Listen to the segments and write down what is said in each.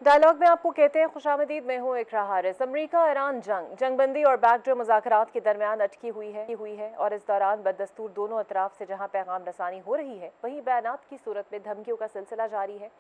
Dialogue में आपको कहते हैं खुशामदीद। मैं हूँ इकरा हारिस। अमरीका ईरान जंगबंदी और बैकडोर मुज़ाकरात के दरमियान अटकी हुई है और इस दौरान बदस्तूर दोनों अतराफ से जहाँ पैगाम रसानी हो रही है, वहीं बयानात की सूरत में धमकियों का सिलसिला जारी है।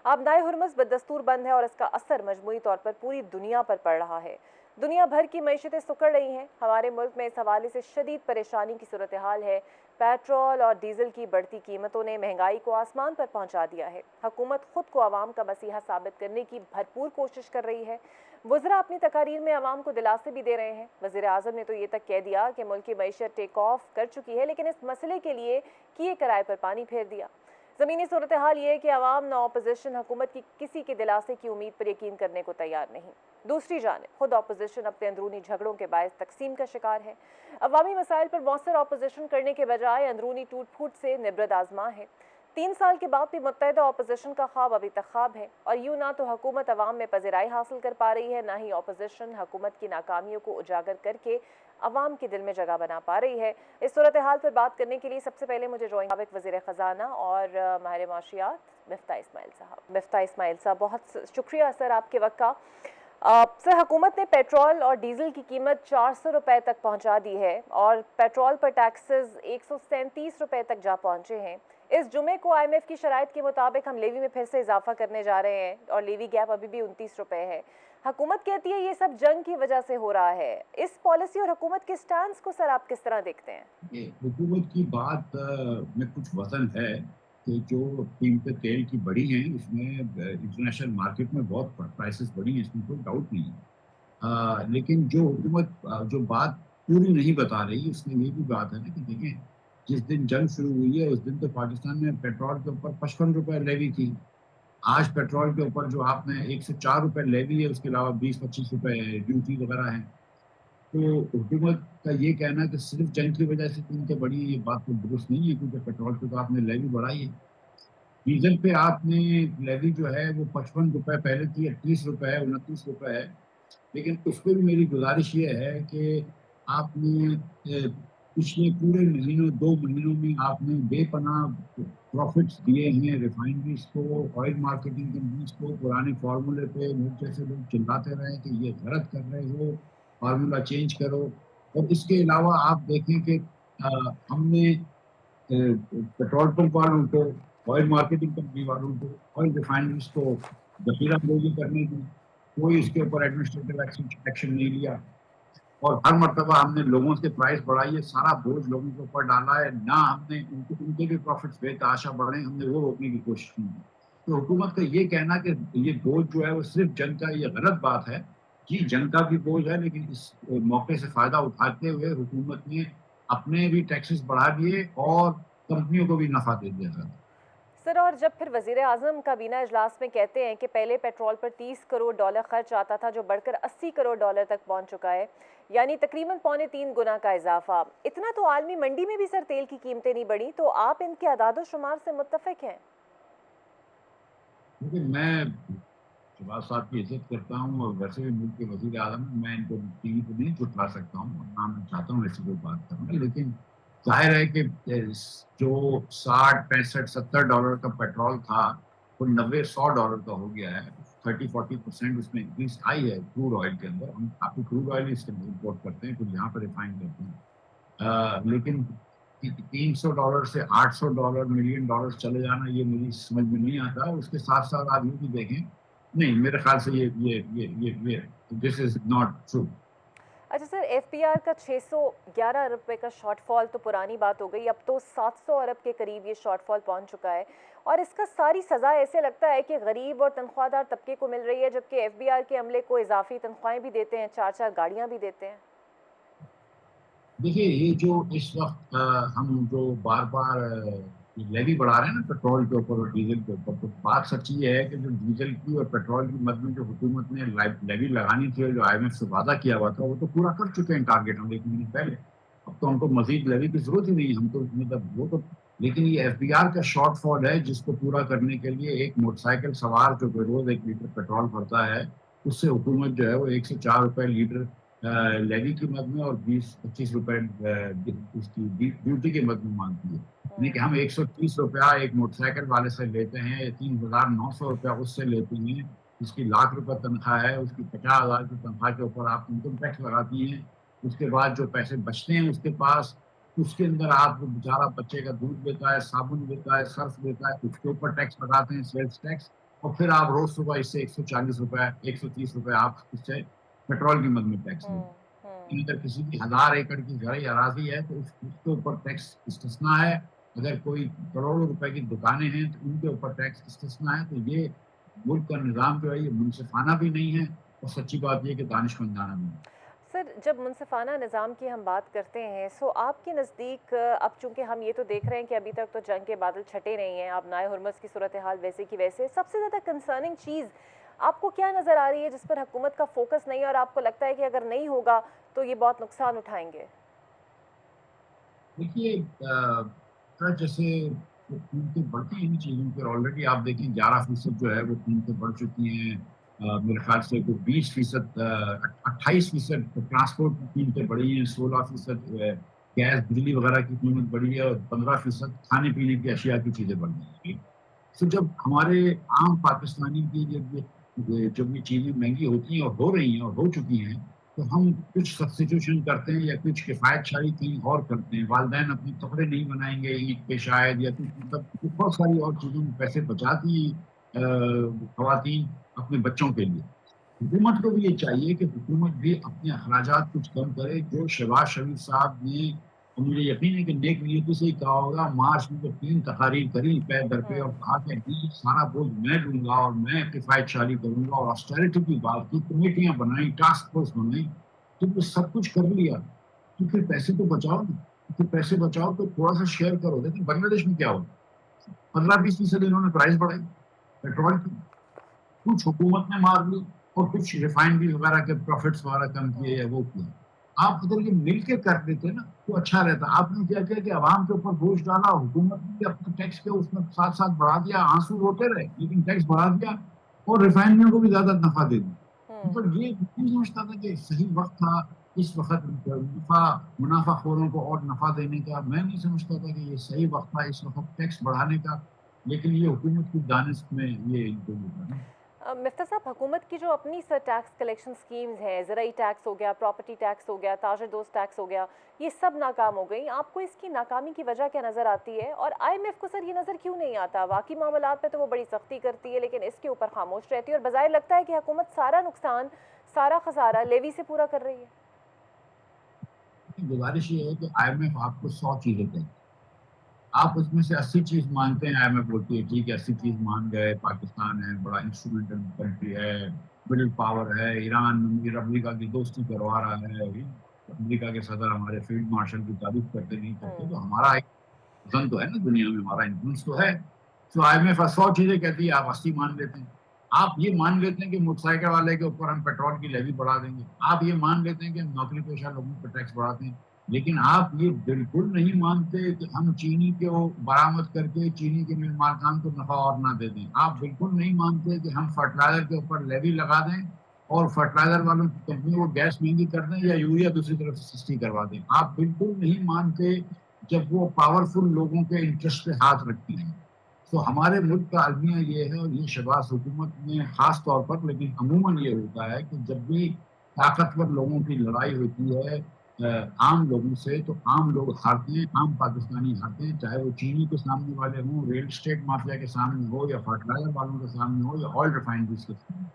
आबनाए हुर्मुज़ बदस्तूर बंद है और इसका असर मजमूई तौर पर पूरी दुनिया पर पड़ रहा है। दुनिया भर की मईशतें सुकड़ रही हैं। हमारे मुल्क में इस हवाले से शदीद परेशानी की सूरत हाल है। पेट्रोल और डीजल की बढ़ती कीमतों ने महंगाई को आसमान पर पहुंचा दिया है। हुकूमत खुद को आवाम का मसीहा साबित करने की भरपूर कोशिश कर रही है। वज़रा अपनी तकारीर में आवाम को दिलासे भी दे रहे हैं। वज़ीर आज़म ने तो ये तक कह दिया कि मुल्क की मईशत टेक ऑफ कर चुकी है, लेकिन इस मसले के लिए किए किराए पर पानी फेर दिया। ज़मीनी सूरत हाल ये है कि आवाम न अपोजिशन हुकूमत की किसी के दिलासे की उम्मीद पर यकीन करने को तैयार नहीं। दूसरी जानिब खुद अपोजिशन अपने अंदरूनी झगड़ों के बायस तकसीम का शिकार है। अवामी मसाइल पर मौसर अपोजिशन करने के बजाय अंदरूनी टूट फूट से निबरत आजमा है। 3 साल के बाद भी मुत्तहिदा अपोजिशन का ख्वाब अभी तक ख्वाब है और यूं ना तो हुकूमत अवाम में पज़िराई हासिल कर पा रही है, ना ही अपोजिशन हुकूमत की नाकामियों को उजागर करके अवाम के दिल में जगह बना पा रही है। इस सूरत हाल पर बात करने के लिए सबसे पहले मुझे ज्वाइन साबिक वज़ीर ख़जाना और माहिर माशियात मिफ्ता इस्माइल साहब। मिफ्ता इस्माइल साहब, बहुत शुक्रिया सर आपके वक्त का। सर, हुकूमत ने पेट्रोल और डीजल की कीमत 400 रुपये तक पहुंचा दी है और पेट्रोल पर टैक्सेस 137 रुपये तक जा पहुंचे हैं। इस जुमे को IMF की शराइत के मुताबिक हम लेवी में फिर से इजाफा करने जा रहे हैं और लेवी गैप अभी भी 29 रुपये है। हुकूमत कहती है ये सब जंग की वजह से हो रहा है। इस पॉलिसी और हुकूमत के स्टैंड को सर आप किस तरह देखते हैं? हुकूमत की बात में कुछ वजन है कि जो कीमतें तेल की बढ़ी हैं उसमें इंटरनेशनल मार्केट में बहुत प्राइसेस बढ़ी हैं, इसमें कोई डाउट नहीं है। लेकिन जो हुकूमत जो बात पूरी नहीं बता रही उसमें ये भी बात है ना कि देखिए, जिस दिन जंग शुरू हुई है उस दिन तो पाकिस्तान में पेट्रोल के ऊपर 55 रुपए लेवी थी। आज पेट्रोल के ऊपर जो आपने 104 रुपए लेवी है, उसके अलावा 20-25 रुपए ड्यूटी वगैरह है। तो हुकूमत का ये कहना कि सिर्फ जंग की वजह से कीमतें बढ़ी हैं, ये बात तो दुरुस्त नहीं है, क्योंकि पेट्रोल पे तो आपने लेवी बढ़ाई है। डीजल पे आपने लेवी जो है वो 55 रुपए पहले थी, 30 रुपए है, 29 रुपए है। लेकिन उस पर भी मेरी गुजारिश ये है कि आपने पिछले पूरे महीनों 2 महीनों में आपने बेपनाह प्रॉफिट्स दिए हैं रिफाइनरीज को, ऑयल मार्केटिंग कंपनीज को। पुराने फार्मूले पे मुझ जैसे लोग चिल्लाते रहे कि ये गलत कर रहे हो, फार्मूला चेंज करो। और इसके अलावा आप देखें कि हमने पेट्रोल पंप वालों को, ऑयल मार्केटिंग कंपनी वालों को, ऑयल रिफाइनरीज को जखीराबंदी करने की कोई इसके ऊपर एडमिनिस्ट्रेटिव एक्शन नहीं लिया। और हर मर्तबा हमने लोगों से प्राइस बढ़ाई है, सारा बोझ लोगों के ऊपर डाला है। ना हमने उनके भी प्रॉफिट्स बेतहाशा बढ़े, हमने वो रोकने की कोशिश की है। तो हुकूमत का ये कहना कि ये बोझ जो है वो सिर्फ जंग का, ये गलत बात है। जी, जंग का भी बोझ है, लेकिन इस मौके से फायदा उठाते हुए हुकूमत ने अपने भी टैक्सेस बढ़ा दिए और कंपनियों को भी नफा दे दिया था। सर, और जब फिर वज़ीर आज़म काबीना इजलास में कहते हैं कि पहले पेट्रोल पर 30 करोड़ डॉलर खर्च आता था, जो बढ़कर 80 करोड़ डॉलर तक पहुंच चुका है, यानी तकरीबन पौने 3 गुना का इजाफा। इतना तो आलमी मंडी में भी सर तेल की कीमतें नहीं बढ़ी, तो आप इनके अदाद शुमार से मुत्तफिक हैं? क्योंकि मैं शहबाज साहब की इज्जत करता हूँ और वैसे भी मुल्क के वजीर आजम हैं, मैं इनको टीवी पे नहीं झुठला सकता हूँ और ना मैं चाहता हूँ ऐसी कोई बात करना। लेकिन जाहिर है कि जो 60, 65, 70 डॉलर का पेट्रोल था वो 90, 100 डॉलर का हो गया है। 30-40% उसमें इंक्रीज आई है क्रूड ऑयल के अंदर। हम काफी क्रूड ऑयल इसके अंदर इम्पोर्ट करते हैं, कुछ यहाँ पर रिफाइन करते हैं। लेकिन 300 डॉलर से 800 डॉलर, मिलियन डॉलर चले जाना, ये मुझे समझ में नहीं आता। उसके साथ साथ आप ये भी देखें, नहीं मेरे ख्याल से ये दिस इज नॉट ट्रू। अच्छा सर, FBR का 611 अरब रुपए का शॉर्टफॉल तो पुरानी बात हो गई। अब तो 700 अरब के करीब ये शॉर्टफॉल पहुंच चुका है और इसका सारी सज़ा ऐसे लगता है कि गरीब और तनख्वाहदार तबके को मिल रही है, जबकि FBR के अमले को इजाफी तनख्वाहें भी देते हैं, 4-4 गाड़ियां भी देते हैं। देखिए, ये जो इस वक्त हम जो बार बार लेवी बढ़ा रहे हैं ना पेट्रोल के ऊपर और डीजल के ऊपर, तो बात सच्ची ये है कि जो डीजल की और पेट्रोल की मद में जो हुकूमत ने लेवी लगानी थी और जो IMF से वादा किया हुआ था, वो तो पूरा कर चुके हैं टारगेट हम 1 महीने पहले। अब तो हमको मजीद लेवी की जरूरत ही नहीं है, हम तो मतलब वो तो। लेकिन ये FBR का शॉर्टफॉल है, जिसको पूरा करने के लिए एक मोटरसाइकिल सवार जो रोज 1 लीटर पेट्रोल भरता है, उससे हुकूमत जो है वो 104 रुपए लीटर लेवी की मद में और 20-25 रुपए उसकी ड्यूटी के मद में मांगती है। यानी कि हम 130 रुपया एक मोटरसाइकिल वाले से लेते हैं, 3,900 रुपया उससे लेते हैं। جس کی लाख रुपए तनख्वाह है, उसकी 50,000 की तनख्वाह के ऊपर आप इनकम टैक्स लगाती हैं। उसके बाद जो पैसे बचते हैं उसके पास, उसके अंदर आप वो बेचारा बच्चे का दूध लेता है, साबुन लेता है, सर्फ लेता है, उसके ऊपर टैक्स लगाते हैं, सेल्स टैक्स। और फिर आप रोज़ सुबह इससे ₹140, ₹130 आप इससे पेट्रोल कीमत में टैक्स लेते हैं। हम्म। अगर किसी की 1000 एकड़ की ज़राई अराज़ी है तो उसके ऊपर टैक्स इस्तिस्ना है। अगर कोई करोड़ों रुपए की दुकानें हैं तो उनके ऊपर टैक्स इस्तिस्ना है। तो ये मुल्क का निज़ाम जो है ये मुनसिफ़ाना भी नहीं है, और सच्ची बात ये है कि दानिशमंदाना भी नहीं। सर, जब मुनसिफ़ाना निज़ाम की हम बात करते हैं, सो आपके नज़दीक अब चूँकि हम ये तो देख रहे हैं कि अभी तक तो जंग के बादल छटे नहीं हैं, अब नाए हुरमुज़ की सूरत हाल वैसे की वैसे, सबसे ज़्यादा कंसर्निंग चीज़ आपको क्या नज़र आ रही है जिस पर हुकूमत का फोकस नहीं है और आपको लगता है कि अगर नहीं होगा तो ये बहुत नुकसान उठाएंगे? देखिए सर, जैसे वो कीमतें बढ़ती हैं इन चीज़ों पर, ऑलरेडी आप देखें 11% जो है वो कीमतें बढ़ चुकी हैं। मेरे ख़्याल से कोई 20% 28% ट्रांसपोर्ट की कीमतें बढ़ी हैं, 16% जो है गैस, बिजली वग़ैरह की कीमत बढ़ी है, और 15% खाने-पीने की अशिया की चीज़ें बढ़ गई हैं। तो जब हमारे आम पाकिस्तानी की जब ये चीज़ें महँगी होती हैं और हो रही हैं और हो चुकी हैं, तो हम कुछ सब्स्टिट्यूशन करते हैं या कुछ किफ़ायत-शारी कहीं और करते हैं। वालिदैन अपने कपड़े नहीं बनाएँगे ईद पे शायद, या कुछ मतलब बहुत सारी और चीज़ों में पैसे बचाती हैं ख़वातीन अपने बच्चों के लिए। हुकूमत को भी ये चाहिए कि हुकूमत भी अपने अखराजात कुछ कम करे। जो शहबाज शरीफ साहब ने, और मुझे यकीन है कि नेक नीयती से ही कहा होगा, मार्च में जो 3 तकारीर करी पैर दर पे, और कहा कि ये सारा बोझ मैं लूँगा और मैं किफ़ायत-शारी करूँगा, और ऑस्टेरिटी की बात की, कमेटियाँ बनाई, टास्क फ़ोर्स बनाई। जब ये सब कुछ कर लिया, तो फिर पैसे तो बचाओ ना। फिर पैसे बचाओ तो थोड़ा-सा शेयर करो। देखिए बांग्लादेश में क्या हुआ? 15-20% इन्होंने प्राइस बढ़ाई पेट्रोल की। कुछ हुकूमत ने मार ली, और कुछ रिफाइनरी वगैरह के प्रॉफिट्स वगैरह कम किए या वो किया। आप अगर ये मिल के कर देते ना तो अच्छा रहता। आपने क्या किया कि अवाम के ऊपर बोझ डाला, हुकूमत ने भी अपने टैक्स के उसमें साथ-साथ बढ़ा दिया, आंसू रोते रहे, लेकिन टैक्स बढ़ा दिया, और रिफाइनरियों को भी ज़्यादा नफ़ा दे दिया। मतलब ये नहीं समझता था कि सही वक़्त था इस वक़्त मुनाफ़ाखोरों को और नफ़ा देने का। मैं नहीं समझता था कि ये सही वक़्त था इस वक़्त टैक्स बढ़ाने का, लेकिन ये हुकूमत की दानिश में ये इनको वो था ना। मिफ्ता साहब, हुकूमत की जो अपनी सर टैक्स कलेक्शन स्कीम्स हैं, ज़राई टैक्स हो गया, प्रॉपर्टी टैक्स हो गया, ताजर दोस्त टैक्स हो गया, ये सब नाकाम हो गई। आपको इसकी नाकामी की वजह क्या नज़र आती है, और आईएमएफ को सर ये नज़र क्यों नहीं आता? बाकी मामलात पे तो वो बड़ी सख्ती करती है लेकिन इसके ऊपर खामोश रहती है, और बज़ाहिर लगता है कि हुकूमत सारा नुकसान, सारा खसारा लेवी से पूरा कर रही है। गुजारिश ये है कि आईएमएफ आपको 100 चीज़ें दें। आप उसमें से 80 चीज़ मानते हैं, आईएमएफ बोलती है ठीक है 80 चीज़ मान गए, पाकिस्तान है, बड़ा इंस्ट्रूमेंटल कंट्री है, मिडल पावर है, ईरान फिर अमेरिका की दोस्ती करवा रहा है, अमेरिका के सदर हमारे फील्ड मार्शल की तारीफ़ करते नहीं करते, तो हमारा एक वज़न तो है ना दुनिया में, हमारा इन्फ्लुएंस तो है। तो आईएमएफ 100 चीज़ें कहती है, आप 80 मान लेते हैं। आप ये मान लेते हैं कि मोटरसाइकिल वाले के ऊपर हम पेट्रोल की लेवी बढ़ा देंगे। आप ये मान लेते हैं कि हम नौकरी पेशा लोगों पर टैक्स बढ़ाते हैं। लेकिन आप ये बिल्कुल नहीं मानते कि हम चीनी को बरामद करके चीनी के मिल मालिकान को नफ़ा और ना दे दें। आप बिल्कुल नहीं मानते कि हम फर्टिलाइज़र के ऊपर लेवी लगा दें, और फर्टिलाइज़र वालों की कंपनी को गैस महँगी कर दें, या यूरिया दूसरी तरफ से सस्ती करवा दें। आप बिल्कुल नहीं मानते जब वो पावरफुल लोगों के इंटरेस्ट पे हाथ रखती हैं। तो हमारे मुल्क का अलमिया ये है, और ये शहबाज हुकूमत में ख़ास तौर पर, लेकिन अमूमन ये होता है कि जब भी ताकतवर लोगों की लड़ाई होती है आम लोगों से, तो आम लोग हारते हैं, आम पाकिस्तानी हारते हैं, चाहे वो चीनी के सामने वाले हों, रियल एस्टेट माफिया के सामने हो, या फर्टिलाइज़र वालों के सामने हो, या ऑयल रिफाइनरीज़ के सामने।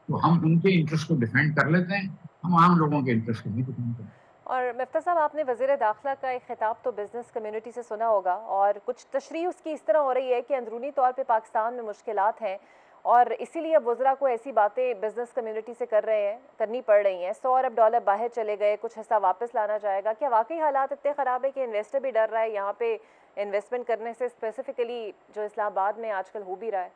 तो हम उनके इंटरेस्ट को डिफेंड कर लेते हैं, हम आम लोगों के इंटरेस्ट को नहीं डिफेंड करते। और मिफ्ता साहब, आपने वज़ीर दाखिला का एक खिताब तो बिज़नेस कम्युनिटी से सुना होगा, और कुछ तशरीह उसकी इस तरह हो रही है कि अंदरूनी तौर पे पाकिस्तान में मुश्किलात हैं, और इसीलिए अब वज़रा को ऐसी बातें बिज़नेस कम्युनिटी से करनी पड़ रही हैं। $100 अरब बाहर चले गए, कुछ हिस्सा वापस लाना जाएगा। क्या वाकई हालात इतने ख़राब है कि इन्वेस्टर भी डर रहा है यहाँ पे इन्वेस्टमेंट करने से, स्पेसिफिकली जो इस्लामाबाद में आजकल हो भी रहा है?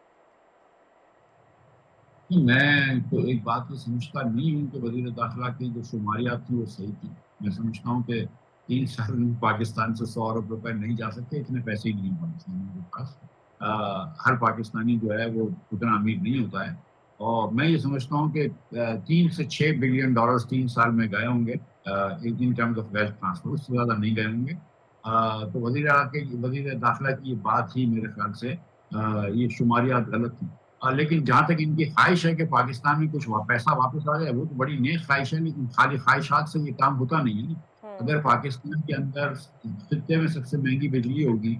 मैं तो एक बात तो समझता नहीं हूँ कि वज़ीर दाखिला की जो शुमारियात थी वो सही थी। मैं समझता हूँ कि 3 साल में पाकिस्तान से 100 अरब रुपए नहीं जा सकते, इतने पैसे ही नहीं हैं पाकिस्तानियों के पास। हर पाकिस्तानी जो है वो उतना अमीर नहीं होता है, और मैं ये समझता हूँ कि 3 से 6 बिलियन डॉलर्स 3 साल में गए होंगे in terms of wealth transfer, उससे ज़्यादा नहीं गए होंगे। तो वज़ीर दाखिला की ये बात ही मेरे ख़्याल से ये शुमारियात गलत थी। लेकिन जहाँ तक इनकी ख्वाहिश है कि पाकिस्तान में कुछ पैसा वापस आ जाए, वो तो बड़ी नेक ख्वाहिश है, लेकिन खाली ख्वाहिशात से ये काम होता नहीं है। हम्म। अगर पाकिस्तान के अंदर खित्ते में सबसे महंगी बिजली होगी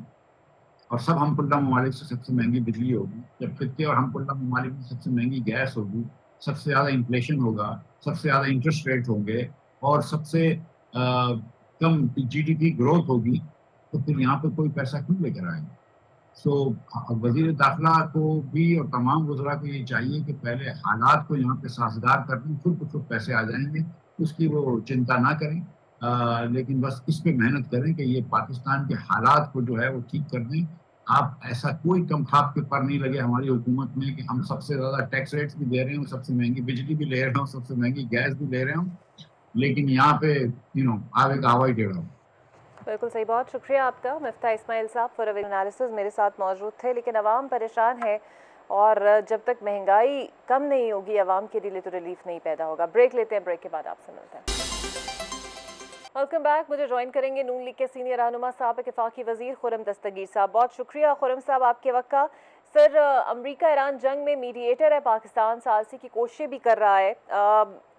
और सब हमकुल्ला ममालिक से सबसे महंगी बिजली होगी, जब खित्ते और हमकुल्ला ममालिक में सबसे महंगी गैस होगी, सबसे ज़्यादा इन्फ्लेशन होगा, सबसे ज़्यादा इंटरेस्ट रेट होंगे और सबसे कम जीडीपी ग्रोथ होगी, तो फिर यहाँ पे कोई पैसा क्यों लेकर आएगा? सो वजीर दाखिला को भी और तमाम वज़रा को ये चाहिए कि पहले हालात को यहाँ पे साझगार कर दें, खुद ब खुद पैसे आ जाएँगे, उसकी वो चिंता ना करें। लेकिन बस इस पे मेहनत करें कि ये पाकिस्तान के हालात को जो है वो ठीक कर दें। आप ऐसा कोई कम ख़ाब के पर नहीं लगे हमारी हुकूमत में कि हम सबसे ज़्यादा टैक्स रेट्स भी दे रहे हों, सबसे महँगी बिजली भी ले रहे हों, सबसे महँगी गैस भी ले रहे हों, लेकिन यहाँ पे आगे का हवा ही टेढ़ा हो। बिल्कुल सही, बहुत शुक्रिया आपका मिफ्ता इस्माइल साहब फॉर अ एनालिसिस, मेरे साथ मौजूद थे। लेकिन आवाम परेशान है और जब तक महंगाई कम नहीं होगी आवाम के लिए तो रिलीफ नहीं पैदा होगा। ब्रेक लेते हैं, ब्रेक के बाद आपसे मिलते हैं। Welcome back. मुझे ज्वाइन करेंगे नून लीग के सीनियर रहनुमा साबिक वफाकी वजीर खुर्रम दस्तगीर साहब। बहुत शुक्रिया खुर्रम साहब आपके वक्त का। सर, अमेरिका ईरान जंग में मीडिएटर है पाकिस्तान, सालसी की कोशिशें भी कर रहा है।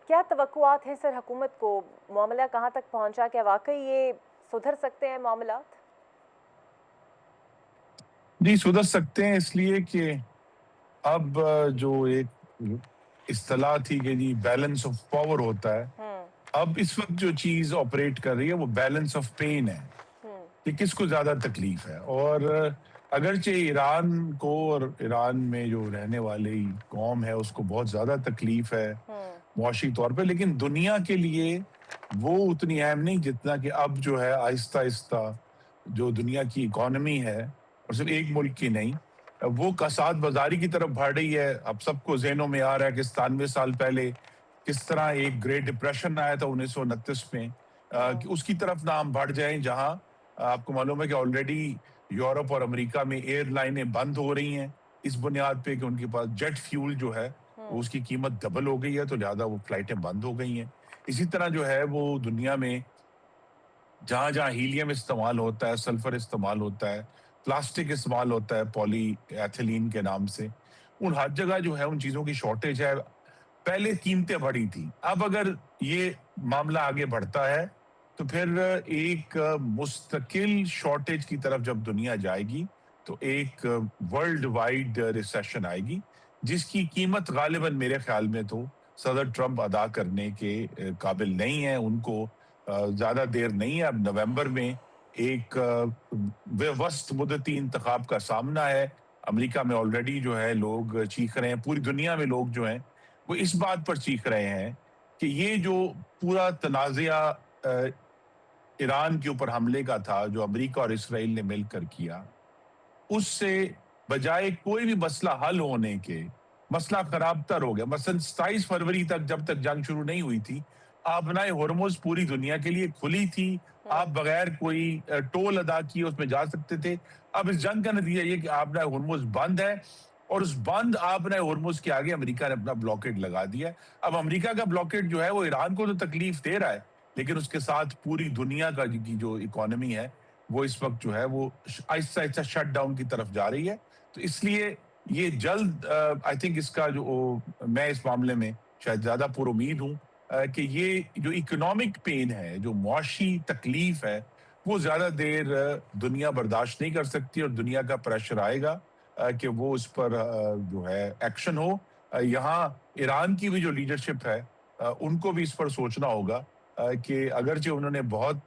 क्या तवक्कुआत हैं सर हुकूमत को? मामला कहाँ तक पहुँचा? क्या वाकई ये सुधर सकते हैं मामलात? जी, सुधर सकते हैं, इसलिए कि अब जो एक इस्तिलाह थी कि जी बैलेंस ऑफ पावर होता है, अब इस वक्त जो चीज ऑपरेट कर रही है वो बैलेंस ऑफ पेन है कि किसको ज्यादा तकलीफ है। और अगरचे ईरान को और ईरान में जो रहने वाली कौम है उसको बहुत ज्यादा तकलीफ है मुआशी तौर पे, लेकिन दुनिया के लिए वो उतनी अहम नहीं जितना कि अब जो है आहिस्ता आहिस्ता जो दुनिया की इकोनॉमी है, और सिर्फ एक मुल्क की नहीं, वो कसाद बाजारी की तरफ बढ़ रही है। अब सबको ज़हनों में आ रहा है कि 97 साल पहले किस तरह एक ग्रेट डिप्रेशन आया था 1929 में, कि उसकी तरफ ना हम बढ़ जाएं, जहां आपको मालूम है कि ऑलरेडी यूरोप और अमेरिका में एयरलाइनें बंद हो रही हैं इस बुनियाद पे कि उनके पास जेट फ्यूल जो है वो उसकी कीमत डबल हो गई है, तो लिहाजा वो फ्लाइटें बंद हो गई हैं। इसी तरह जो है वो दुनिया में जहां जहां हीलियम इस्तेमाल होता है, सल्फर इस्तेमाल होता है, प्लास्टिक इस्तेमाल होता है पॉली एथिलीन के नाम से, उन हर जगह जो है उन चीजों की शॉर्टेज है। पहले कीमतें बढ़ी थी, अब अगर ये मामला आगे बढ़ता है तो फिर एक मुस्तकिल शॉर्टेज की तरफ जब दुनिया जाएगी तो एक वर्ल्ड वाइड रिसेशन आएगी, जिसकी कीमत गालिबन मेरे ख्याल में तो सदर ट्रंप अदा करने के काबिल नहीं है। उनको ज्यादा देर नहीं है, अब नवंबर में एक व्यवस्थ मुद्दती इंतखाब का सामना है। अमेरिका में ऑलरेडी जो है लोग चीख रहे हैं, पूरी दुनिया में लोग जो हैं वो इस बात पर चीख रहे हैं कि ये जो पूरा तनाज़ा ईरान के ऊपर हमले का था जो अमेरिका और इसराइल ने मिलकर किया, उससे बजाय कोई भी मसला हल होने के मसला खराबतर हो गया। मसलन 27 फरवरी तक जब तक जंग शुरू नहीं हुई थी, आबनाए हुर्मुज़ पूरी दुनिया के लिए खुली थी, आप बगैर कोई टोल अदा किए उसमें जा सकते थे। अब इस जंग का नतीजा ये कि आबनाए हुर्मुज़ बंद है और उस बंद आबनाए हुर्मुज़ के आगे अमेरिका ने अपना ब्लॉकेड लगा दिया है। अब अमेरिका का ब्लॉकेड जो है वो ईरान को तो तकलीफ दे रहा है, लेकिन उसके साथ पूरी दुनिया का की जो इकोनॉमी है वो इस वक्त जो है वो आहिस्ता आहिस्ता शट डाउन की तरफ जा रही है। तो इसलिए ये जल्द आई थिंक इसका जो मैं इस मामले में शायद ज्यादा पुरुमीद हूँ कि ये जो इकोनॉमिक पेन है, जो मुआशी तकलीफ है, वो ज्यादा देर दुनिया बर्दाश्त नहीं कर सकती और दुनिया का प्रेशर आएगा कि वो इस पर जो है एक्शन हो। यहाँ ईरान की भी जो लीडरशिप है उनको भी इस पर सोचना होगा कि अगरचे उन्होंने बहुत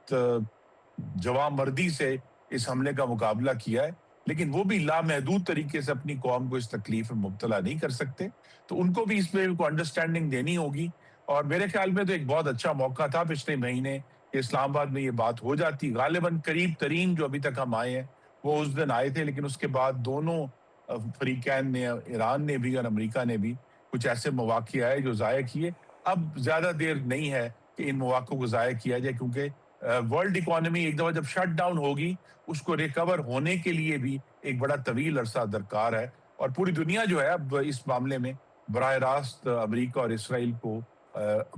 जवामर्दी से इस हमले का मुकाबला किया है, लेकिन वो भी लामहदूद तरीके से अपनी कौम को इस तकलीफ में मुब्तला नहीं कर सकते, तो उनको भी इसमें को अंडरस्टैंडिंग देनी होगी। और मेरे ख्याल में तो एक बहुत अच्छा मौका था पिछले महीने कि इस्लामाबाद में ये बात हो जाती। गालिबन करीब तरीन जो अभी तक हम आए हैं वो उस दिन आए थे, लेकिन उसके बाद दोनों फरीकैन ने, ईरान ने भी और अमेरिका ने भी कुछ ऐसे मौके आए जो ज़ाया किए। अब ज्यादा देर नहीं है कि इन मौक़ों को ज़ाया किया जाए, क्योंकि वर्ल्ड इकोनॉमी एक दफा जब शट डाउन होगी उसको रिकवर होने के लिए भी एक बड़ा तवील अरसा दरकार है। और पूरी दुनिया जो है अब इस मामले में बराह रास्त अमेरिका और इसराइल को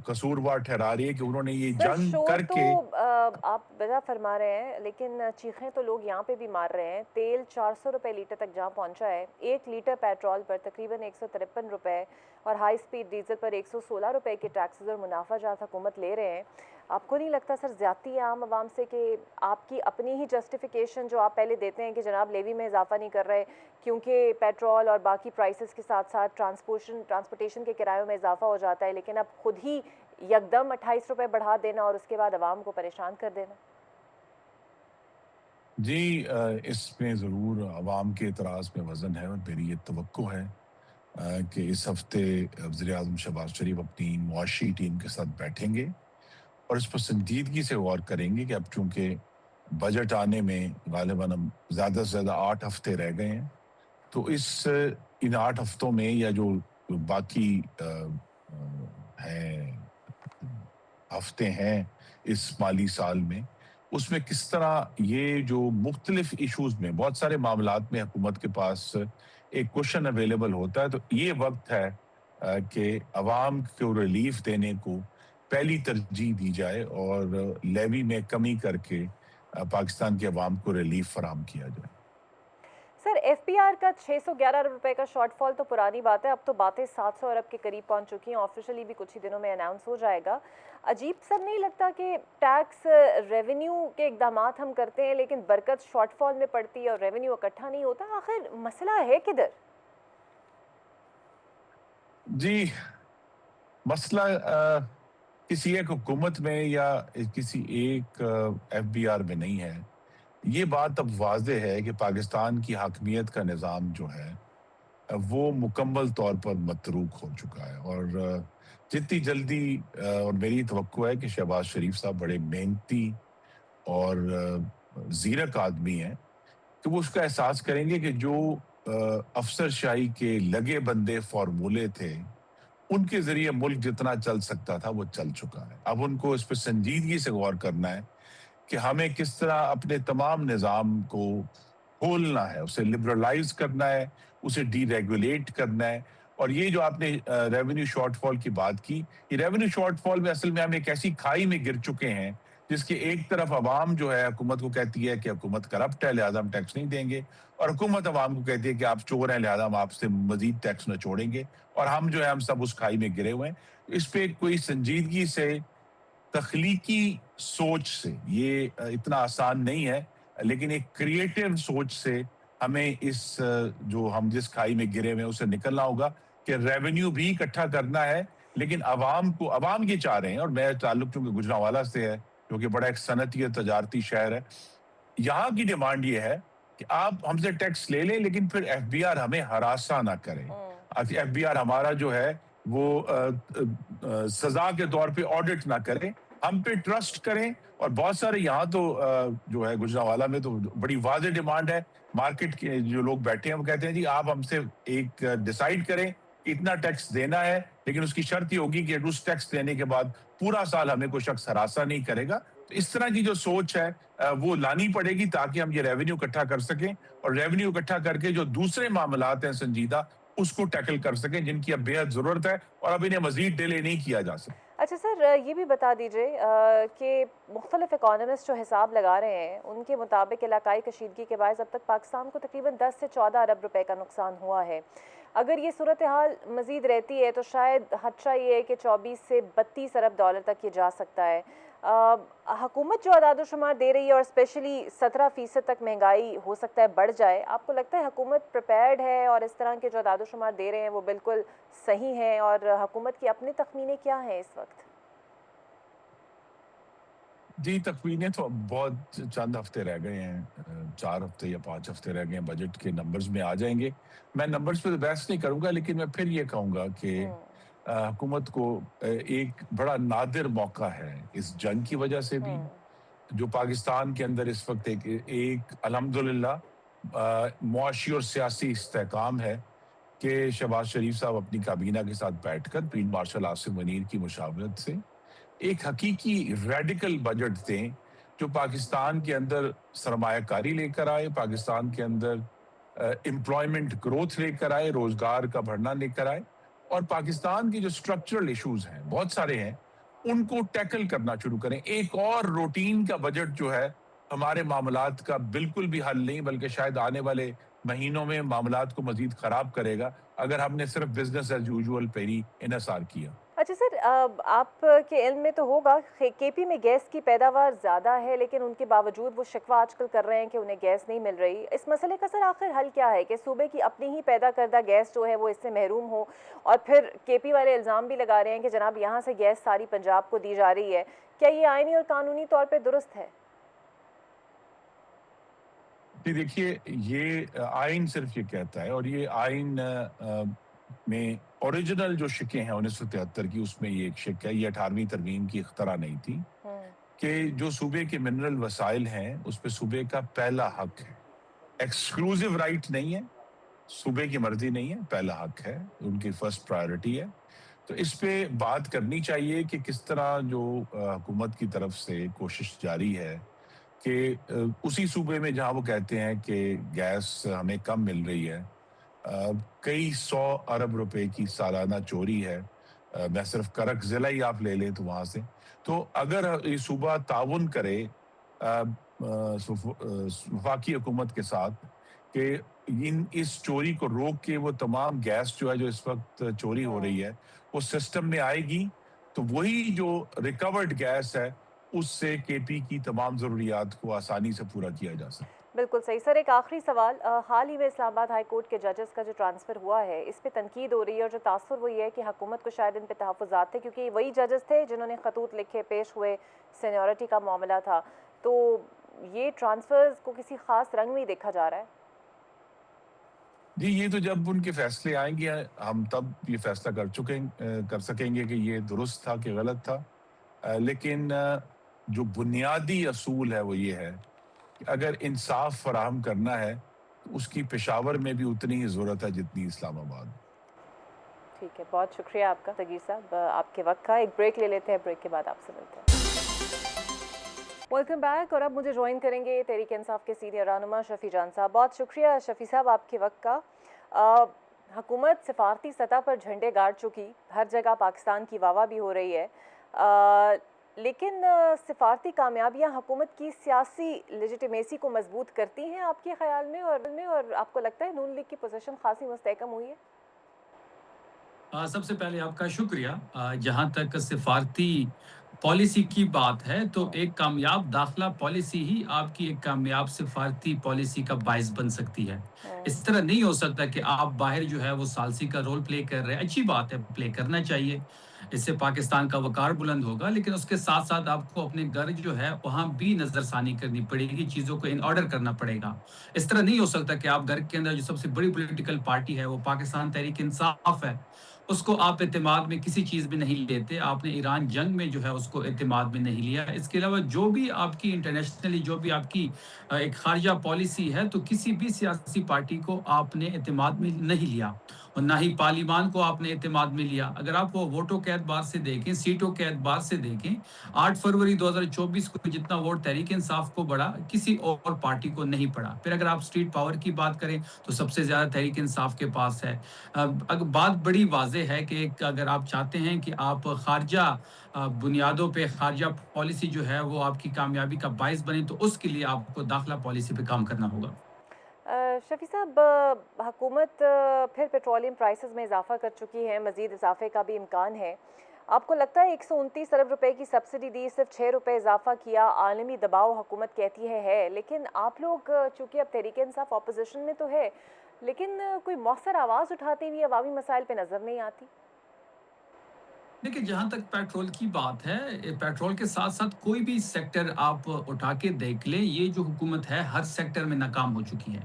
कसूरवार ठहरा रही है कि उन्होंने ये सर, जंग शोर करके तो آپ وجہ فرما رہے ہیں، لیکن چیخیں تو لوگ یہاں پہ بھی مار رہے ہیں. تیل 400 روپے لیٹر تک جہاں پہنچا ہے، 1 لیٹر پیٹرول پر تقریباً 153 روپے اور ہائی سپیڈ ڈیزل پر 116 روپے کے ٹیکسز اور منافع جات حکومت لے رہے ہیں. آپ کو نہیں لگتا سر زیادتی ہے عام عوام سے کہ آپ کی اپنی ہی جسٹیفیکیشن جو آپ پہلے دیتے ہیں کہ جناب لیوی میں اضافہ نہیں کر رہے کیونکہ پیٹرول اور باقی پرائسز کے ساتھ ساتھ ٹرانسپورٹیشن کے کرایوں میں اضافہ ہو جاتا ہے، لیکن اب خود ہی یکدم 28 روپے بڑھا دینا اور اس کے بعد عوام کو پریشان کر دینا؟ جی اس میں ضرور عوام کے اعتراض میں وزن ہے، اور میری یہ توقع ہے کہ اس ہفتے وزیر اعظم شہباز شریف اپنی معاشی ٹیم کے ساتھ بیٹھیں گے اور اس پر سنجیدگی سے غور کریں گے کہ اب چونکہ بجٹ آنے میں غالباً ہم زیادہ سے زیادہ 8 ہفتے رہ گئے ہیں، تو ان 8 ہفتوں میں یا جو باقی ہیں ہفتے ہیں اس مالی سال میں، اس میں کس طرح یہ جو مختلف ایشوز میں بہت سارے معاملات میں حکومت کے پاس ایک کوشن اویلیبل ہوتا ہے، تو یہ وقت ہے کہ عوام کو ریلیف دینے کو پہلی ترجیح دی جائے اور لیوی میں کمی کر کے پاکستان کے عوام کو ریلیف فراہم کیا جائے. سر ایف پی آر کا 611 ارب روپے کا شارٹ فال تو پرانی بات ہے، اب تو باتیں 700 ارب کے قریب پہنچ چکی ہیں، آفیشلی بھی کچھ ہی دنوں میں اناؤنس ہو جائے گا. عجیب سر نہیں لگتا کہ ٹیکس ریونیو کے اقدامات ہم کرتے ہیں لیکن برکت شارٹ فال میں پڑتی ہے اور ریونیو اکٹھا نہیں ہوتا؟ آخر مسئلہ ہے کدھر؟ جی مسئلہ کسی ایک حکومت میں یا کسی ایک ایف بی آر میں نہیں ہے. یہ بات اب واضح ہے کہ پاکستان کی حاکمیت کا نظام جو ہے وہ مکمل طور پر متروک ہو چکا ہے، اور جتنی جلدی اور میری توقع ہے کہ شہباز شریف صاحب بڑے محنتی اور زیرک آدمی ہیں کہ وہ اس کا احساس کریں گے کہ جو افسر شاہی کے لگے بندے فارمولے تھے ان کے ذریعے ملک جتنا چل سکتا تھا وہ چل چکا ہے. اب ان کو اس پہ سنجیدگی سے غور کرنا ہے کہ ہمیں کس طرح اپنے تمام نظام کو کھولنا ہے، اسے لبرلائز کرنا ہے، اسے ڈی ریگولیٹ کرنا ہے. اور یہ جو آپ نے ریونیو شارٹ فال کی بات کی، یہ ریونیو شارٹ فال میں اصل میں ہم ایک ایسی کھائی میں گر چکے ہیں جس کے ایک طرف عوام جو ہے حکومت کو کہتی ہے کہ حکومت کرپٹ ہے لہذا ہم ٹیکس نہیں دیں گے، اور حکومت عوام کو کہتی ہے کہ آپ چور ہیں لہذا ہم آپ سے مزید ٹیکس نہ چھوڑیں گے، اور ہم جو ہے ہم سب اس کھائی میں گرے ہوئے ہیں. اس پہ کوئی سنجیدگی سے تخلیقی سوچ سے، یہ اتنا آسان نہیں ہے لیکن ایک کریٹو سوچ سے ہمیں اس جو ہم جس کھائی میں گرے ہوئے ہیں اسے نکلنا ہوگا کہ ریونیو بھی اکٹھا کرنا ہے، لیکن عوام یہ چاہ رہے ہیں. اور میرا تعلق چونکہ گجرانوالہ سے ہے جو کہ بڑا ایک صنعتی اور تجارتی شہر ہے، یہاں کی ڈیمانڈ یہ ہے کہ آپ ہم سے ٹیکس لے لیں لیکن پھر ایف بی آر ہمیں ہراساں نہ کرے. ایف بی آر ہمارا جو ہے وہ سزا کے طور پہ آڈٹ نہ کریں، ہم پہ ٹرسٹ کریں. اور بہت سارے یہاں تو جو ہے گجرانوالہ میں تو بڑی واضح ڈیمانڈ ہے. مارکیٹ کے جو لوگ بیٹھے ہیں وہ کہتے ہیں جی آپ ہم سے ایک ڈیسائیڈ کریں کہ اتنا ٹیکس دینا ہے، لیکن اس کی شرط یہ ہوگی کہ اس ٹیکس دینے کے بعد پورا سال ہمیں کوئی شخص ہراساں نہیں کرے گا. تو اس طرح کی جو سوچ ہے وہ لانی پڑے گی تاکہ ہم یہ ریونیو اکٹھا کر سکیں، اور ریونیو اکٹھا کر کے جو دوسرے معاملات ہیں سنجیدہ اس کو ٹیکل کر سکیں جن کی اب بے حد ضرورت ہے اور اب انہیں مزید ڈیلے نہیں کیا جا سکتا. اچھا سر یہ بھی بتا دیجئے کہ مختلف اکانومسٹ جو حساب لگا رہے ہیں ان کے مطابق علاقائی کشیدگی کے باعث اب تک پاکستان کو تقریباً 10 سے 14 ارب روپے کا نقصان ہوا ہے. اگر یہ صورتحال مزید رہتی ہے تو شاید خدشہ یہ ہے کہ 24 سے 32 ارب ڈالر تک یہ جا سکتا ہے. حکومت جو اعداد و شمار دے رہی ہے اور اسپیشلی 17% تک مہنگائی ہو سکتا ہے بڑھ جائے، آپ کو لگتا ہے حکومت پریپیئرڈ ہے اور اس طرح کے جو اعداد و شمار دے رہے ہیں وہ بالکل صحیح ہیں؟ اور حکومت کی اپنی تخمینے کیا ہیں اس وقت؟ جی تخمینے تو بہت چند ہفتے رہ گئے ہیں، 4 ہفتے یا 5 ہفتے رہ گئے ہیں، بجٹ کے نمبرز میں آ جائیں گے. میں نمبرز پہ بحث نہیں کروں گا، لیکن میں پھر یہ کہوں گا کہ حکومت کو ایک بڑا نادر موقع ہے اس جنگ کی وجہ سے بھی جو پاکستان کے اندر اس وقت ایک الحمدللہ معاشی اور سیاسی استحکام ہے کہ شہباز شریف صاحب اپنی کابینہ کے ساتھ بیٹھ کر فیلڈ مارشل عاصم منیر کی مشاورت سے ایک حقیقی ریڈیکل بجٹ دیں جو پاکستان کے اندر سرمایہ کاری لے کر آئے، پاکستان کے اندر امپلائمنٹ گروتھ لے کر آئے، روزگار کا بڑھنا لے کر آئے، اور پاکستان کی جو سٹرکچرل ایشوز ہیں بہت سارے ہیں ان کو ٹیکل کرنا شروع کریں. ایک اور روٹین کا بجٹ جو ہے ہمارے معاملات کا بالکل بھی حل نہیں، بلکہ شاید آنے والے مہینوں میں معاملات کو مزید خراب کرے گا اگر ہم نے صرف بزنس ایز یوزول پہ ہی انحصار کیا. اچھا سر، آپ کے علم میں تو ہوگا کے پی میں گیس کی پیداوار زیادہ ہے، لیکن ان کے باوجود وہ شکوہ آج کل کر رہے ہیں کہ انہیں گیس نہیں مل رہی. اس مسئلے کا سر آخر حل کیا ہے کہ صوبے کی اپنی ہی پیدا کردہ گیس جو ہے وہ اس سے محروم ہو؟ اور پھر کے پی والے الزام بھی لگا رہے ہیں کہ جناب یہاں سے گیس ساری پنجاب کو دی جا رہی ہے. کیا یہ آئینی اور قانونی طور پہ درست ہے؟ جی دیکھیے، یہ آئین صرف یہ کہتا ہے، اور یہ آئین میں اوریجنل جو شکیں ہیں 1973 کی، اس میں یہ ایک شک ہے، یہ 18ویں ترمیم کی اختراع نہیں تھی، کہ جو صوبے کے منرل وسائل ہیں اس پہ صوبے کا پہلا حق ہے. ایکسکلوزیو رائٹ نہیں ہے، صوبے کی مرضی نہیں ہے، پہلا حق ہے، ان کی فرسٹ پرائیورٹی ہے. تو اس پہ بات کرنی چاہیے کہ کس طرح جو حکومت کی طرف سے کوشش جاری ہے کہ اسی صوبے میں جہاں وہ کہتے ہیں کہ گیس ہمیں کم مل رہی ہے، کئی 100 ارب روپے کی سالانہ چوری ہے. میں صرف کرک ضلع ہی آپ لے لیں تو وہاں سے، تو اگر یہ صوبہ تعاون کرے وفاقی حکومت کے ساتھ کہ اس چوری کو روک کے وہ تمام گیس جو ہے جو اس وقت چوری ہو رہی ہے وہ سسٹم میں آئے گی، تو وہی جو ریکورڈ گیس ہے اس سے کے پی کی تمام ضروریات کو آسانی سے پورا کیا جا سکتا. بالکل صحیح. سر ایک آخری سوال، حال ہی میں اسلام آباد ہائی کورٹ کے ججز کا جو ٹرانسفر ہوا ہے اس پہ تنقید ہو رہی ہے، اور جو تاثر وہ یہ ہے کہ حکومت کو شاید ان پہ تحفظات تھے، کیونکہ وہی ججز تھے جنہوں نے خطوط لکھے، پیش ہوئے، سینیورٹی کا معاملہ تھا. تو یہ ٹرانسفرز کو کسی خاص رنگ میں ہی دیکھا جا رہا ہے؟ جی یہ تو جب ان کے فیصلے آئیں گے ہم تب یہ فیصلہ کر سکیں گے کہ یہ درست تھا کہ غلط تھا. لیکن جو بنیادی اصول ہے وہ یہ ہے کہ اگر انصاف فراہم کرنا ہے تو اس کی پشاور میں بھی اتنی ہی ضرورت ہے جتنی اسلام آباد. ٹھیک ہے، بہت شکریہ آپ کا صغیر صاحب، آپ کے وقت کا. ایک بریک لے لیتے ہیں، بریک کے بعد آپ سے ملتے ہیں. Welcome back. اور اب مجھے جوائن کریں گے تحریک انصاف کے سینئر رہنما شفیع جان صاحب. بہت شکریہ شفیع صاحب آپ کے وقت کا. حکومت سفارتی سطح پر جھنڈے گاڑ چکی، ہر جگہ پاکستان کی واہ واہ بھی ہو رہی ہے، لیکن سفارتی کامیابیاں حکومت کی سیاسی لیجیٹیمیسی کو مضبوط کرتی ہیں آپ کے خیال میں، اور آپ کو لگتا ہے نون لیگ کی پوزیشن خاصی مستحکم ہوئی ہے؟ سب سے پہلے آپ کا شکریہ. جہاں تک سفارتی پالیسی کی بات ہے تو ایک کامیاب داخلہ پالیسی ہی آپ کی ایک کامیاب سفارتی پالیسی کا باعث بن سکتی ہے. اس طرح نہیں ہو سکتا کہ آپ باہر جو ہے وہ ثالثی کا رول پلے کر رہے ہیں. اچھی بات ہے، پلے کرنا چاہیے، اس سے پاکستان کا وقار بلند ہوگا، لیکن اس کے ساتھ ساتھ آپ کو اپنے گھر جو ہے وہاں بھی نظر ثانی کرنی پڑے گی، چیزوں کو ان آرڈر کرنا پڑے گا. اس طرح نہیں ہو سکتا کہ آپ گھر کے اندر جو سب سے بڑی پولیٹیکل پارٹی ہے وہ پاکستان تحریک انصاف ہے، اس کو آپ اعتماد میں کسی چیز میں نہیں لیتے. آپ نے ایران جنگ میں جو ہے اس کو اعتماد میں نہیں لیا. اس کے علاوہ جو بھی آپ کی انٹرنیشنلی جو بھی آپ کی ایک خارجہ پالیسی ہے تو کسی بھی سیاسی پارٹی کو آپ نے اعتماد میں نہیں لیا، اور نہ ہی پارلیمان کو آپ نے اعتماد میں لیا. اگر آپ وہ ووٹوں کے اعتبار سے دیکھیں، سیٹوں کے اعتبار سے دیکھیں، 8 فروری 2024 کو جتنا ووٹ تحریک انصاف کو بڑھا کسی اور پارٹی کو نہیں پڑا. پھر اگر آپ اسٹریٹ پاور کی بات کریں تو سب سے زیادہ تحریک انصاف کے پاس ہے. بات بڑی واضح ہے کہ اگر آپ چاہتے ہیں کہ آپ خارجہ بنیادوں پہ خارجہ پالیسی جو ہے وہ آپ کی کامیابی کا باعث بنے تو اس کے لیے آپ کو داخلہ پالیسی پہ کام کرنا ہوگا. شفیع صاحب، حکومت پھر پیٹرولیم پرائسز میں اضافہ کر چکی ہے، مزید اضافے کا بھی امکان ہے. آپ کو لگتا ہے 129 ارب روپے کی سبسڈی دی، صرف 6 روپے اضافہ کیا، عالمی دباؤ حکومت کہتی ہے، لیکن آپ لوگ چونکہ اب تحریک انصاف اپوزیشن میں تو ہے، لیکن کوئی مؤثر آواز اٹھاتی ہوئی عوامی مسائل پہ نظر نہیں آتی؟ دیکھیں، جہاں تک پیٹرول کی بات ہے، پیٹرول کے ساتھ ساتھ کوئی بھی سیکٹر آپ اٹھا کے دیکھ لیں، یہ جو حکومت ہے ہر سیکٹر میں ناکام ہو چکی ہے.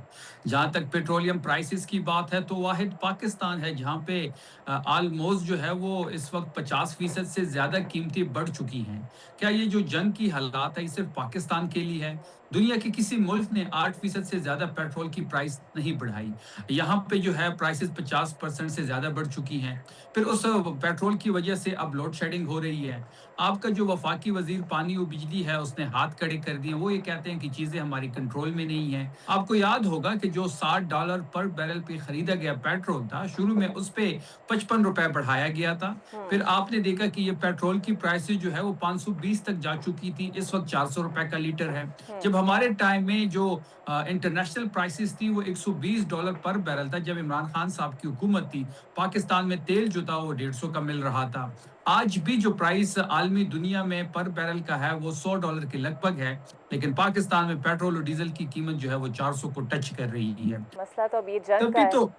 جہاں تک پیٹرولیم پرائسز کی بات ہے تو واحد پاکستان ہے جہاں پہ آلموسٹ جو ہے وہ اس وقت 50% سے زیادہ قیمتیں بڑھ چکی ہیں. کیا یہ جو جنگ کی حالات ہے یہ صرف پاکستان کے لیے ہے؟ दुनिया के किसी मुल्क ने 8% से ज़्यादा पेट्रोल की प्राइस नहीं बढ़ाई। यहाँ पे जो है प्राइसेज़ 50% से ज़्यादा बढ़ चुकी हैं। फिर उस पेट्रोल की वजह से अब लोड शेडिंग हो रही है। आपका जो वफ़ाकी वज़ीर पानी और बिजली है, उसने हाथ खड़े कर दिए। वो ये कहते हैं कि चीज़ें हमारी कंट्रोल में नहीं हैं। आपको याद होगा कि जो $60 पर बैरल पे खरीदा गया पेट्रोल था, शुरू में उस पे ₹55 बढ़ाया गया था। फिर आपने देखा कि ये पेट्रोल की प्राइसेज़ जो है वो 520 तक जा चुकी थी। इस वक़्त ₹400 का लीटर है। जब हमारे टाइम में जो इंटरनेशनल प्राइसेस थी वो $120 पर बैरल था। जब इमरान खान साहब की हुकूमत थी, पाकिस्तान में तेल जो था वो 150 का मिल रहा था। आज भी जो प्राइस आलमी दुनिया में पर बैरल का है वो $100 के लगभग है, लेकिन पाकिस्तान में पेट्रोल और डीजल की कीमत जो है वो 400 को टच कर रही है। मसला तो अब ये जंग तब का भी है। तो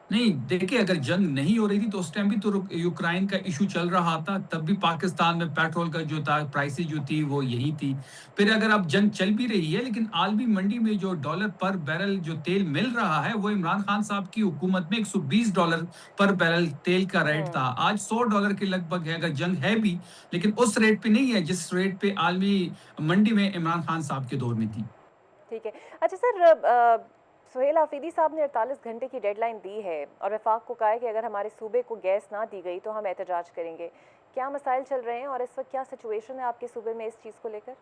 नहीं, देखिए अगर जंग नहीं हो रही थी तो उस टाइम भी तो यूक्रेन का इश्यू चल रहा था, तब भी पाकिस्तान में पेट्रोल का जो था प्राइसेज़ जो थी वो यही थी। फिर अगर अब जंग चल भी रही है लेकिन आलमी मंडी में जो डॉलर पर बैरल जो तेल मिल रहा है वो इमरान खान साहब की हुकूमत में $120 पर बैरल तेल का रेट था। आज $100 के लगभग है अगर जंग है भी, लेकिन उस रेट पे नहीं है जिस रेट पे आलमी मंडी में इमरान खान साहब के दौर में थी। ठीक है। अच्छा सर, सुहेल आफरीदी साहब ने 48 घंटे की डेडलाइन दी है और वफाक को कहा है कि अगर हमारे सूबे को गैस ना दी गई तो हम एहतजाज करेंगे। क्या मसाइल चल रहे हैं और इस वक्त क्या सिचुएशन है आपके सूबे में इस चीज़ को लेकर?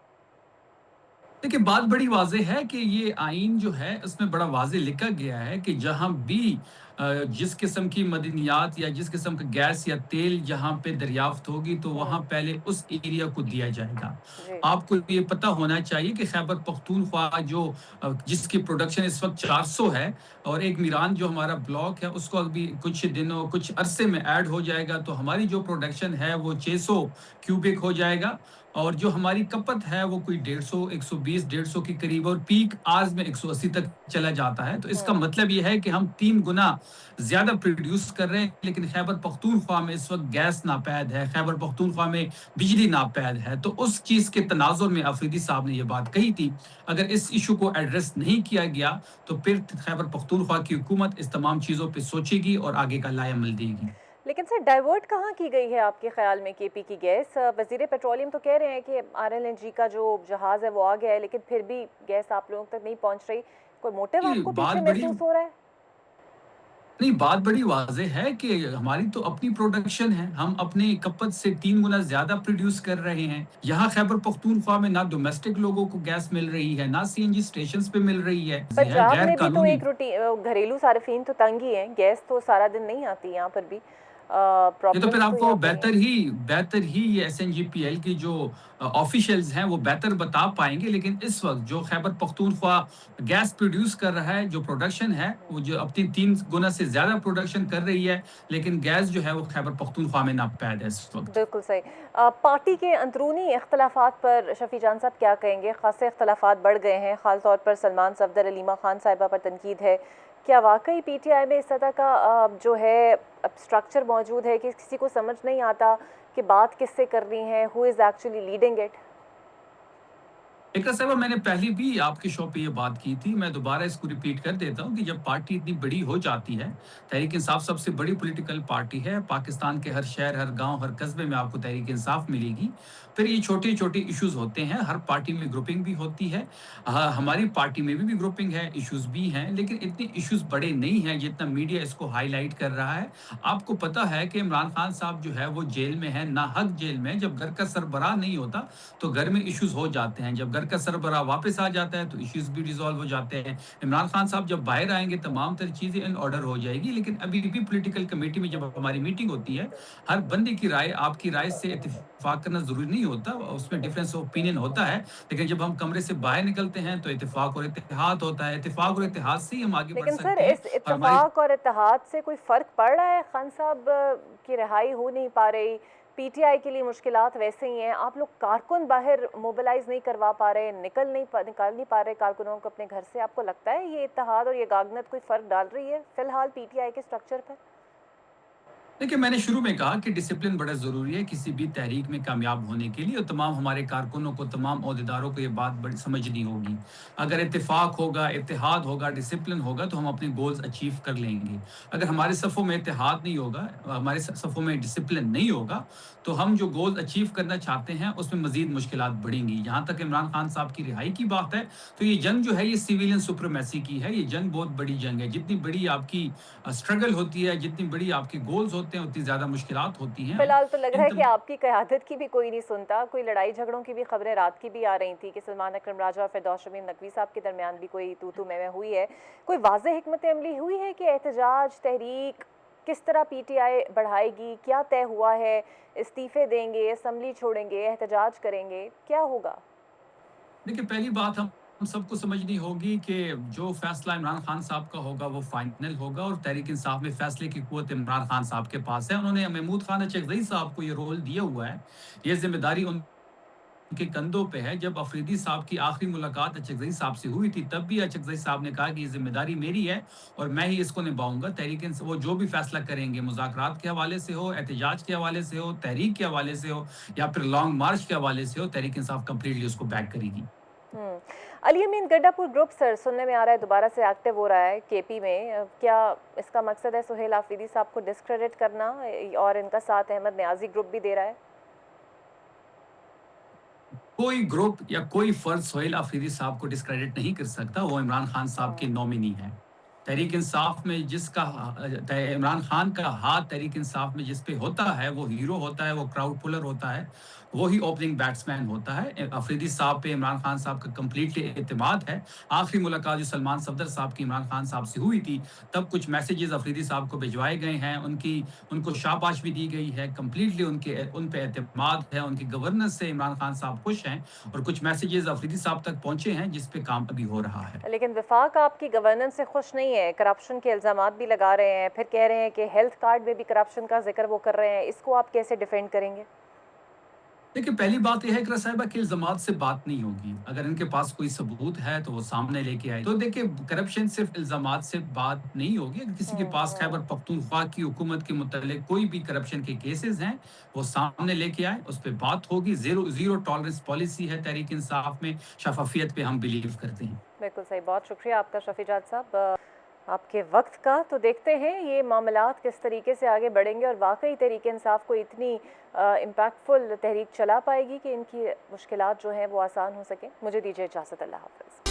देखिए, बात बड़ी वाज़ेह है कि ये आइन जो है, उसमें बड़ा वाज़ेह लिखा गया है कि जहाँ भी जिस किस्म की मदनियात या जिस किस्म का गैस या तेल जहाँ पे दरियाफ़्त होगी, तो वहाँ पहले उस एरिया को दिया जाएगा। जी। आपको ये पता होना चाहिए कि खैबर पख्तूनख्वा जो जिसकी प्रोडक्शन इस वक़्त 400 है और एक मीरान जो हमारा ब्लॉक है, उसको अभी कुछ अरसे में ऐड हो जाएगा, तो हमारी जो प्रोडक्शन है, वो 600 क्यूबिक हो जाएगा और जो हमारी खपत है वो कोई 150 120 150 के करीब और पीक आवर्स में 180 तक चला जाता है। तो इसका मतलब ये है कि हम 3 गुना ज़्यादा प्रोड्यूस कर रहे हैं, लेकिन खैबर पख्तूनख्वा में इस वक़्त गैस नापैद है, खैबर पख्तूनख्वा में बिजली नापैद है। तो उस चीज़ के तनाज़ुर में अफरीदी साहब ने ये बात कही थी। अगर इस इश्यू को एड्रेस नहीं किया गया, तो फिर खैबर पख्तूनख्वा की हुकूमत इस तमाम चीज़ों पे सोचेगी और आगे का लाएमल देगी। लेकिन सर, डाइवर्ट कहाँ की गई है आपके ख्याल में केपी की गैस? वजीर पेट्रोलियम तो कह रहे हैं कि आरएलएनजी का जो जहाज़ है वो आ गया है, लेकिन फिर भी गैस आप लोगों तक नहीं पहुंच रही। कोई मोटिव ये आपको बात पीछे बड़ी महसूस हो रहा है? नहीं, बात बड़ी वाज़ेह है कि हमारी तो अपनी प्रोडक्शन है। हम अपनी खपत से 3 गुना ज़्यादा प्रोड्यूस कर रहे हैं। यहाँ खैबर पख्तूनख्वा में ना डोमेस्टिक लोगों को गैस मिल रही है, ना सीएनजी स्टेशंस पे मिल रही है। पंजाब गैर में भी तो कानूनी एक घरेलू सार्फिन तो तंग ही है, गैस तो सारा दिन नहीं आती यहाँ पर भी। ये तो फिर प्रॉब्लम्स तो आपको यहाँ पर ही हैं। बेहतर ही ये एसएनजीपीएल की जो ऑफिशियल्स हैं वो बेहतर बता पाएँगे। लेकिन इस वक़्त जो खैबर पख्तूनख्वा गैस प्रोड्यूस कर रहा है, जो प्रोडक्शन है, वो जो अपनी 3 गुना से ज़्यादा प्रोडक्शन कर रही है, लेकिन गैस जो है वो खैबर पख्तूनख्वा में नापैद है इस वक़्त। बिल्कुल सही। पार्टी के अंदरूनी इख्तलाफात पर शफी जान साहब क्या कहेंगे? खासे इख्तलाफात बढ़ गए हैं, ख़ास तौर पर सलमान सफदर, अलीमा खान साहिबा पर तनकीद है। क्या वाकई पीटीआई में इस तरह का जो है स्ट्रक्चर मौजूद है कि किसी को समझ नहीं आता कि बात किससे करनी है, who is actually leading it? Iqra साहब, मैंने पहले भी आपके शो पे ये बात की थी, मैं दोबारा इसको रिपीट कर देता हूँ कि जब पार्टी इतनी बड़ी हो जाती है, तहरीक इंसाफ सबसे बड़ी पॉलिटिकल पार्टी है, पाकिस्तान के हर शहर, हर गाँव, हर कस्बे में आपको तहरीक इंसाफ मिलेगी। फिर ये छोटे-छोटे इश्यूज़ होते हैं, हर पार्टी में ग्रुपिंग भी होती है। हमारी पार्टी में भी ग्रुपिंग है, इश्यूज़ भी हैं, लेकिन इतने इश्यूज़ बड़े नहीं हैं जितना मीडिया इसको हाइलाइट कर रहा है। आपको पता है कि इमरान खान साहब जो है वो जेल में हैं, नाहक जेल में। जब घर का सरबराह नहीं होता, तो घर में इश्यूज हो जाते हैं। जब घर का सरबराह वापस आ जाता है तो इश्यूज भी रिजॉल्व हो जाते हैं। इमरान खान साहब जब बाहर आएँगे तमाम तर चीज़ें इन ऑर्डर हो जाएगी। लेकिन अभी भी पॉलिटिकल कमेटी में जब हमारी मीटिंग होती है, हर बंदे की राय आपकी राय से इत्तेफाक करना ज़रूरी नहीं होता, उसमें डिफरेंस ऑफ ओपिनियन होता है। लेकिन जब हम कमरे से बाहर निकलते हैं तो इत्तेफाक और इत्तेहाद होता है। इत्तेफाक और इत्तेहाद से ही हम आगे बढ़ लेकिन सर, सकते हैं इस और हमारी इत्तेफाक और इत्तेहाद से कोई फ़र्क पड़ रहा है? खान साहब की रिहाई हो नहीं पा रही, पीटीआई के लिए मुश्किलात वैसे ही हैं, आप लोग कारकुन बाहर मोबिलाइज नहीं करवा पा रहे, निकाल नहीं पा रहे कारकुनों को अपने घर से। आपको लगता है ये इत्तेहाद और ये गागनत कोई फ़र्क डाल रही है फ़िलहाल पीटीआई के स्ट्रक्चर पर? देखिए, मैंने शुरू में कहा कि डिसिप्लिन बड़ा ज़रूरी है किसी भी तहरीक में कामयाब होने के लिए और तमाम हमारे कारकुनों को, तमाम ओहदेदारों को ये बात बड़ी समझनी होगी। अगर इत्तेफ़ाक होगा, इत्तेहाद होगा, डिसिप्लिन होगा तो हम अपने गोल्स अचीव कर लेंगे। अगर हमारे सफ़ों में इत्तेहाद नहीं होगा, हमारे स सफ़ों में डिसिप्लिन नहीं होगा, तो हम जो गोल्स अचीव करना चाहते हैं उसमें मज़ीद मुश्किलात बढ़ेंगी। जहाँ तक इमरान खान साहब की रिहाई की बात है, तो ये जंग जो है ये सिविलियन सुप्रीमेसी की है, ये जंग बहुत बड़ी जंग है। जितनी बड़ी आपकी स्ट्रगल होती है, जितनी बड़ी आपके गोल्स होते हैं, उतनी ज़्यादा मुश्किलात होती हैं। फिलहाल तो लग रहा इन है कि तम आपकी क़यादत की भी कोई नहीं सुनता। कोई लड़ाई झगड़ों की भी खबरें रात की भी आ रही थी कि सलमान अकरम राजा और फिरदौस शमीम नकवी साहब के दरमियान भी कोई तू-तू मैं-मैं हुई है। कोई वाज़ेह हिकमत अमली हुई है कि एहतजाज, तहरीक किस तरह पीटीआई बढ़ाएगी? क्या तय हुआ है? इस्तीफ़े देंगे, असम्बली छोड़ेंगे, एहतजाज करेंगे, क्या होगा? देखिए, पहली बात हम सबको समझनी होगी कि जो फ़ैसला इमरान खान साहब का होगा, वो फ़ाइनल होगा और तहरीक इंसाफ़ में फ़ैसले की क़ुव्वत इमरान खान साहब के पास है। उन्होंने महमूद खान अचकज़ई साहब को ये रोल दिया हुआ है। ये ज़िम्मेदारी उनके कंधों पे है। जब अफरीदी साहब की आखिरी मुलाकात अचकज़ई साहब से हुई थी, तब भी अचकज़ई साहब ने कहा कि ये ज़िम्मेदारी मेरी है और मैं ही इसको निभाऊँगा। तहरीक इंस वो जो भी फ़ैसला करेंगे, मुज़ाकरात के हवाले से हो, एहतजाज के हवाले से हो, तहरीक के हवाले से हो या फिर लॉन्ग मार्च के हवाले से हो, तहरीक इंसाफ़ कंप्लीटली उसको बैक करेगी। हुँ। अली अमीन गड्ढापुर ग्रुप सर सुनने में आ रहा है दोबारा से एक्टिव हो रहा है केपी में। क्या इसका मकसद है सुहेल आफरीदी साहब को डिस्क्रेडिट करना और इनका साथ अहमद नियाज़ी ग्रुप भी दे रहा है? कोई ग्रुप या कोई फर्द सोहेल अफरीदी साहब को डिस्क्रेडिट नहीं कर सकता, वो इमरान खान साहब के हुँ। नॉमिनी हैं। तहरीक इंसाफ में जिसका इमरान खान का हाथ तहरीक इंसाफ में जिस पे होता है, वो हीरो होता है, वो क्राउड पुलर होता है, वही ओपनिंग बैट्समैन होता है। अफरीदी साहब पे इमरान खान साहब का कंप्लीटली एतमाद है। आखिरी मुलाकात जो सलमान सफदर साहब की इमरान खान साहब से हुई थी, तब कुछ मैसेजेस अफरीदी साहब को भिजवाए गए हैं। उनको शाबाश भी दी गई है। कंप्लीटली उन पे एतमाद है। उनकी गवर्नेंस से इमरान खान साहब खुश हैं और कुछ मैसेजेस अफरीदी साहब तक पहुंचे हैं जिस पे काम अभी हो रहा है। लेकिन वफाक आपकी गवर्नेंस से खुश नहीं है, करप्शन के इल्ज़ामात भी लगा रहे हैं, फिर कह रहे हैं कि हेल्थ कार्ड में भी करप्शन का ज़िक्र वो कर रहे हैं। इसको आप कैसे डिफेंड करेंगे? देखिए, पहली बात ये है इकरा साहिबा कि इल्ज़ामात से बात नहीं होगी। अगर इनके पास कोई सबूत है तो वो सामने लेके आए। तो देखिए, करप्शन सिर्फ़ इल्ज़ामात से बात नहीं होगी। अगर किसी के पास खैबर हुँ। पख्तूनख्वा की हुकूमत के मुतल्लिक़ कोई भी करप्शन के केसेज़ हैं, वो सामने लेके आए, उस पे बात होगी। ज़ीरो टॉलरेंस पॉलिसी है तहरीक इंसाफ़ में, शफ़ाफ़ियत पे हम बिलीव करते हैं। बिल्कुल सही। बहुत शुक्रिया आपका शफ़ीजाद साहब आपके वक्त का। तो देखते हैं ये मामलात किस तरीके से आगे बढ़ेंगे और वाकई तहरीक इंसाफ को इतनी इम्पैक्टफुल तहरीक चला पाएगी कि इनकी मुश्किलात जो हैं वो आसान हो सकें। मुझे दीजिए इजाज़त। अल्लाह हाफ़िज़।